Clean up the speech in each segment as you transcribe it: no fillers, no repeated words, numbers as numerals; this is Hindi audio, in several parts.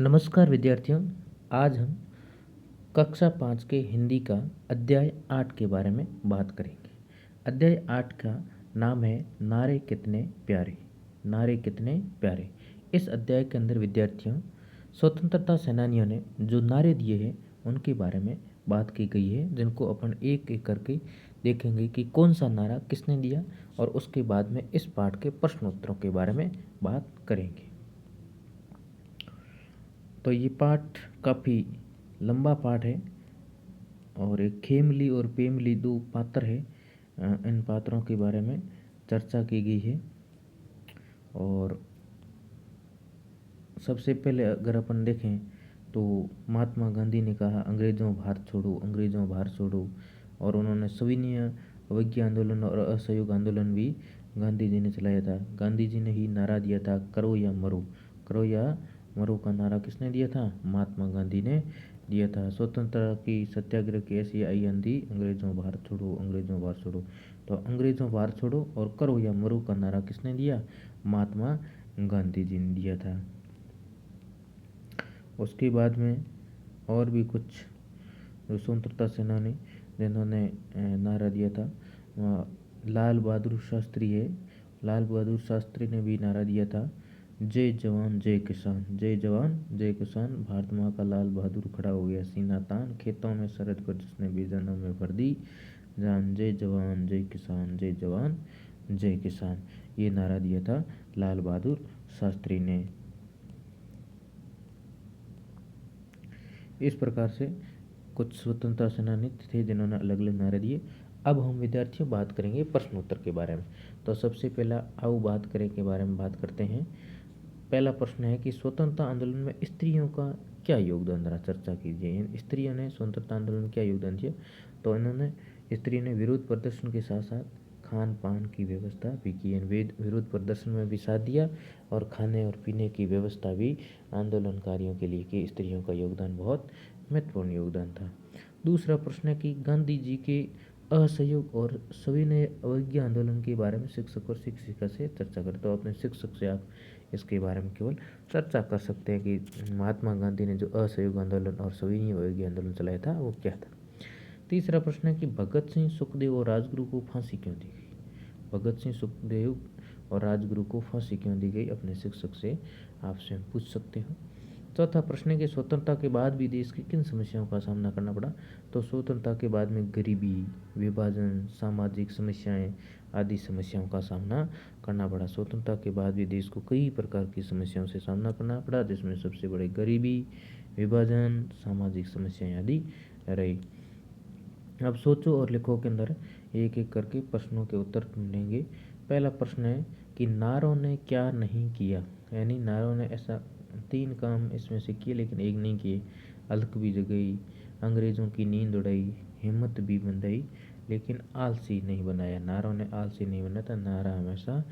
नमस्कार विद्यार्थियों। आज हम कक्षा 5 के हिंदी का अध्याय 8 के बारे में बात करेंगे। अध्याय 8 का नाम है नारे कितने प्यारे। नारे कितने प्यारे। इस अध्याय के अंदर विद्यार्थियों स्वतंत्रता सेनानियों ने जो नारे दिए हैं उनके बारे में बात की गई है, जिनको अपन एक एक करके देखेंगे कि कौन सा नारा किसने दिया, और उसके बाद में इस पाठ के प्रश्नोत्तरों के बारे में बात करेंगे। तो ये पाठ काफ़ी लंबा पाठ है और एक खेमली और पेमली दो पात्र है। इन पात्रों के बारे में चर्चा की गई है। और सबसे पहले अगर अपन देखें तो महात्मा गांधी ने कहा अंग्रेज़ों भारत छोड़ो, अंग्रेज़ों भारत छोड़ो। और उन्होंने सविनय अवज्ञा आंदोलन और असहयोग आंदोलन भी गांधी जी ने चलाया था। गांधी जी ने ही नारा दिया था करो या मरो। करो या मरो का नारा किसने दिया था? महात्मा गांधी ने दिया था। स्वतंत्रता की सत्याग्रह की ऐसी आई आंधी, अंग्रेज़ों भारत छोड़ो, अंग्रेज़ों भारत छोड़ो। तो अंग्रेज़ों भारत छोड़ो और करो या मरो का नारा किसने दिया? महात्मा गांधी जी ने दिया था। उसके बाद में और भी कुछ स्वतंत्रता सेनानी जिन्होंने नारा दिया था, लाल बहादुर शास्त्री है। लाल बहादुर शास्त्री ने भी नारा दिया था जय जवान जय किसान, जय जवान जय किसान। भारत माँ का लाल बहादुर खड़ा हो गया सीना तान, खेतों में सरहद कर जिसने बीजानों में भर दी जान, जय जवान जय किसान, जय जवान जय किसान। ये नारा दिया था लाल बहादुर शास्त्री ने। इस प्रकार से कुछ स्वतंत्रता सेनानी थे जिन्होंने अलग अलग नारे दिए। अब हम विद्यार्थियों बात करेंगे प्रश्नोत्तर के बारे में। तो सबसे पहला आओ बात करें के बारे में बात करते हैं। पहला प्रश्न है कि स्वतंत्रता आंदोलन में स्त्रियों का क्या योगदान रहा, चर्चा कीजिए। स्त्रियों ने स्वतंत्रता आंदोलन में क्या योगदान दिया? तो इन्होंने स्त्रियों ने विरोध प्रदर्शन के साथ साथ खान पान की व्यवस्था भी की। विरोध प्रदर्शन में भी साथ दिया और खाने और पीने की व्यवस्था भी आंदोलनकारियों के लिए की। स्त्रियों का योगदान बहुत महत्वपूर्ण योगदान था। दूसरा प्रश्न है कि गांधी जी के असहयोग और सविनय अवज्ञा आंदोलन के बारे में शिक्षक और शिक्षिका से चर्चा करें। तो अपने शिक्षक से आप इसके बारे में केवल चर्चा कर सकते हैं कि महात्मा गांधी ने जो असहयोग आंदोलन और सविनय अवज्ञा आंदोलन चलाया था वो क्या था। तीसरा प्रश्न है कि भगत सिंह, सुखदेव और राजगुरु को फांसी क्यों दी गई? भगत सिंह, सुखदेव और राजगुरु को फांसी क्यों दी गई? अपने शिक्षक से आप स्वयं पूछ सकते हो। चौथा प्रश्न है कि स्वतंत्रता के बाद भी देश की किन समस्याओं का सामना करना पड़ा? तो स्वतंत्रता के बाद में गरीबी, विभाजन, सामाजिक समस्याएं आदि समस्याओं का सामना करना पड़ा। स्वतंत्रता के बाद भी देश को कई प्रकार की समस्याओं से सामना करना पड़ा, जिसमें सबसे बड़े गरीबी, विभाजन, सामाजिक समस्याएं आदि रही। अब सोचो और लिखो के अंदर एक एक करके प्रश्नों के उत्तर ढूंढेंगे। पहला प्रश्न है कि नारों ने क्या नहीं किया, यानी नारों ने ऐसा 3 काम इसमें से किए लेकिन एक नहीं किए। अलख भी जगाई, अंग्रेज़ों की नींद उड़ाई, हिम्मत भी बंधाई, लेकिन आलसी नहीं बनाया। नारों ने आलसी नहीं बनाया था, नारा हमेशा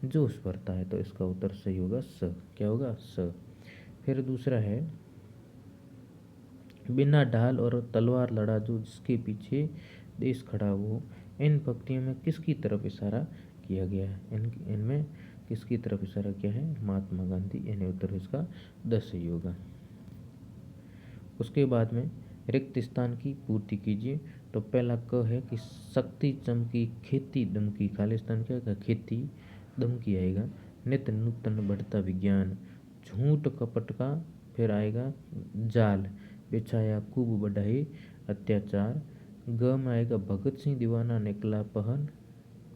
जोश भरता है। तो इसका उत्तर सही होगा स। क्या होगा? स। फिर दूसरा है बिना ढाल और तलवार लड़ा जो जिसके पीछे देश खड़ा हो। इन पंक्तियों में किसकी तरफ इशारा किया गया है? इनमें किसकी तरफ इशारा किया है? महात्मा गांधी, यानी उत्तर इसका 10 सही होगा। उसके बाद में रिक्त स्थान की पूर्ति कीजिए। तो पहला क है कि शक्ति चमकी खेती दमकी, खालिस्तान क्या है? खेती दमकी आएगा। नित्य नूतन बढ़ता विज्ञान, झूठ कपट का फिर आएगा जाल, बिछाया खूब बढ़ाए अत्याचार। ग में आएगा भगत सिंह दीवाना निकला पहन,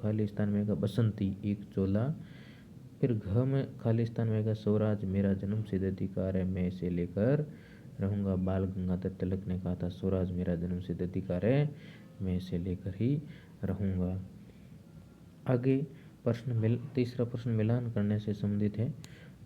खालिस्तान में आएगा बसंती एक चोला। फिर घ में खालिस्तान में आएगा स्वराज मेरा जन्म सिद्ध अधिकार है, मैं इसे लेकर रहूँगा। बाल गंगाधर तिलक ने कहा था स्वराज मेरा जन्म सिद्ध अधिकार है, मैं इसे लेकर ही रहूँगा। आगे तीसरा प्रश्न मिलान करने से संबंधित है।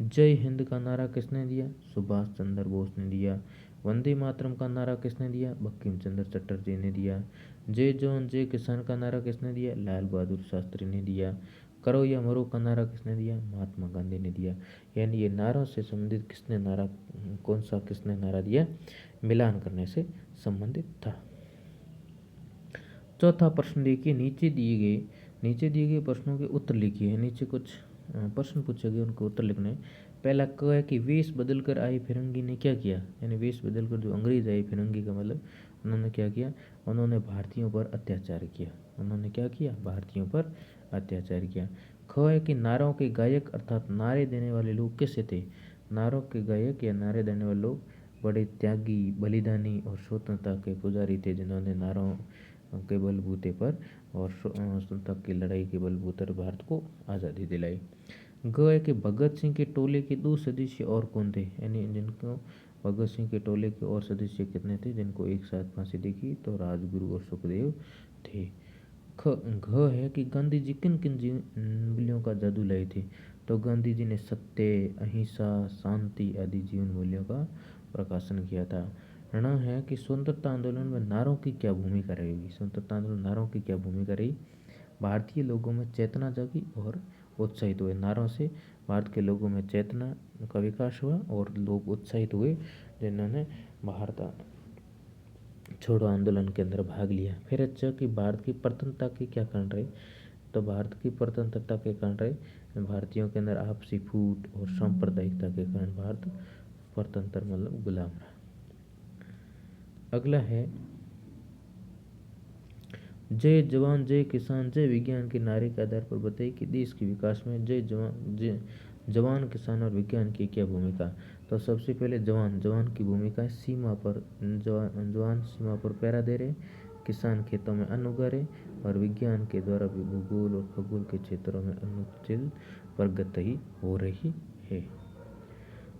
जय हिंद का नारा किसने दिया? सुभाष चंद्र बोस ने दिया। वंदे मातरम का नारा किसने दिया? बंकिम चंद्र चटर्जी ने दिया। जय जवान जय किसान का नारा किसने दिया? लाल बहादुर शास्त्री ने दिया। करो या मरो का नारा किसने दिया? महात्मा गांधी ने दिया। यानी ये नारों से संबंधित किसने नारा दिया? मिलान करने से संबंधित था। चौथा प्रश्न देखिए, नीचे दिए गए प्रश्नों के उत्तर लिखिए। नीचे कुछ प्रश्न पूछे गए, उनको उत्तर लिखने। पहला क है कि वेश बदलकर आई फिरंगी ने क्या किया, यानी वेश बदलकर जो अंग्रेज आई, फिरंगी का मतलब उन्होंने क्या किया, उन्होंने भारतीयों पर अत्याचार किया। उन्होंने क्या किया, भारतीयों पर अत्याचार किया। ख है कि नारों के गायक अर्थात नारे देने वाले लोग कैसे थे। नारों के गायक या नारे देने वाले लोग बड़े त्यागी, बलिदानी और स्वतंत्रता के पुजारी थे, जिन्होंने नारों के बलबूते पर और स्वतंत्रता की लड़ाई के बलबूते पर भारत को आज़ादी दिलाई। ग है कि भगत सिंह के टोले के 2 सदस्य और कौन थे, यानी जिनको भगत सिंह के टोले के और सदस्य कितने थे जिनको एक साथ फांसी दी गई, तो राजगुरु और सुखदेव थे। घ है कि गांधी जी किन किन मूल्यों का जादू लाए थे, तो गांधी जी ने सत्य, अहिंसा, शांति आदि जीवन मूल्यों का प्रकाशन किया था। ण है कि स्वतंत्रता आंदोलन में नारों की क्या भूमिका रहेगी। स्वतंत्रता आंदोलन नारों की क्या भूमिका रही, भारतीय लोगों में चेतना जागी और उत्साहित हुए। नारों से भारत के लोगों में चेतना का विकास हुआ और लोग उत्साहित हुए, जिन्होंने भारत छोड़ो आंदोलन के अंदर भाग लिया। फिर अच्छा कि भारत की प्रतंत्रता के क्या कारण रहे, तो भारत की प्रतंत्रता के कारण रहे भारतीयों के अंदर आपसी फूट और सांप्रदायिकता के कारण भारत स्वतंत्र मतलब गुलाम रहा। अगला है जय जवान जय किसान जय विज्ञान के नारे के आधार पर बताइए कि देश के विकास में जवान किसान और विज्ञान की क्या भूमिका। तो सबसे पहले जवान की भूमिका है सीमा पर, जवान सीमा पर पहरा दे रहे, किसान खेतों में अन्न उगा रहे और विज्ञान के द्वारा भी भूगोल और खगोल के क्षेत्रों में अनुचित प्रगति हो रही है।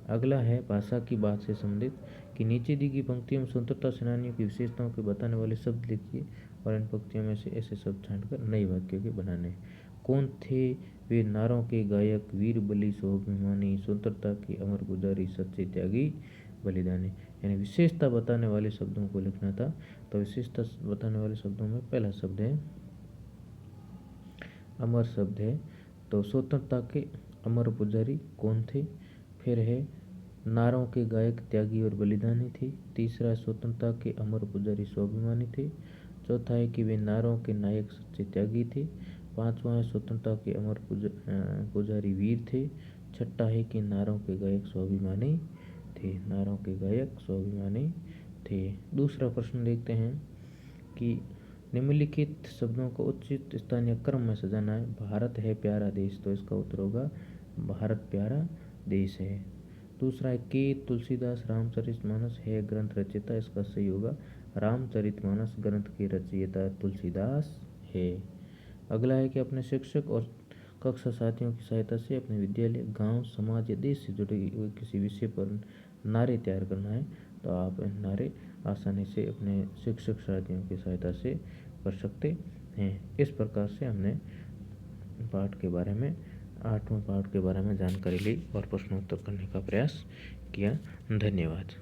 अगला है भाषा की बात से संबंधित कि नीचे दी गई पंक्तियों में स्वतंत्रता सेनानियों की विशेषताओं के बताने वाले शब्द लिखिए और इन पंक्तियों में से ऐसे शब्द छांटकर नए वाक्यों के बनाने। कौन थे वे नारों के गायक, वीर बलि स्वाभिमानी, स्वतंत्रता की अमर पुजारी, सच्चे त्यागी, बलिदानी। यानी विशेषता बताने वाले शब्दों को लिखना था। तो विशेषता बताने वाले शब्दों में पहला शब्द है अमर शब्द है, तो स्वतंत्रता के अमर पुजारी कौन थे। फिर है नारों के गायक त्यागी और बलिदानी थे। तीसरा स्वतंत्रता के अमर पुजारी स्वाभिमानी थे। चौथा है कि वे नारों के नायक सच्चे त्यागी थे। पांचवा है स्वतंत्रता के अमर पुजारी वीर थे। छठा है कि नारों के गायक स्वाभिमानी थे। नारों के गायक स्वाभिमानी थे। दूसरा प्रश्न देखते हैं कि निम्नलिखित शब्दों को उचित स्थानीय क्रम में सजाना है। भारत है प्यारा देश, तो इसका उत्तर होगा भारत प्यारा देश है। दूसरा है के तुलसीदास रामचरितमानस है ग्रंथ रचयिता, इसका सही होगा रामचरितमानस ग्रंथ के रचयिता तुलसीदास है। अगला है कि अपने शिक्षक और कक्षा साथियों की सहायता से अपने विद्यालय, गांव, समाज या देश से जुड़े हुए किसी विषय पर नारे तैयार करना है। तो आप नारे आसानी से अपने शिक्षक साथियों की सहायता से कर सकते हैं। इस प्रकार से हमने पाठ के बारे में 8वें पाठ के बारे में जानकारी ली और प्रश्नोत्तर करने का प्रयास किया। धन्यवाद।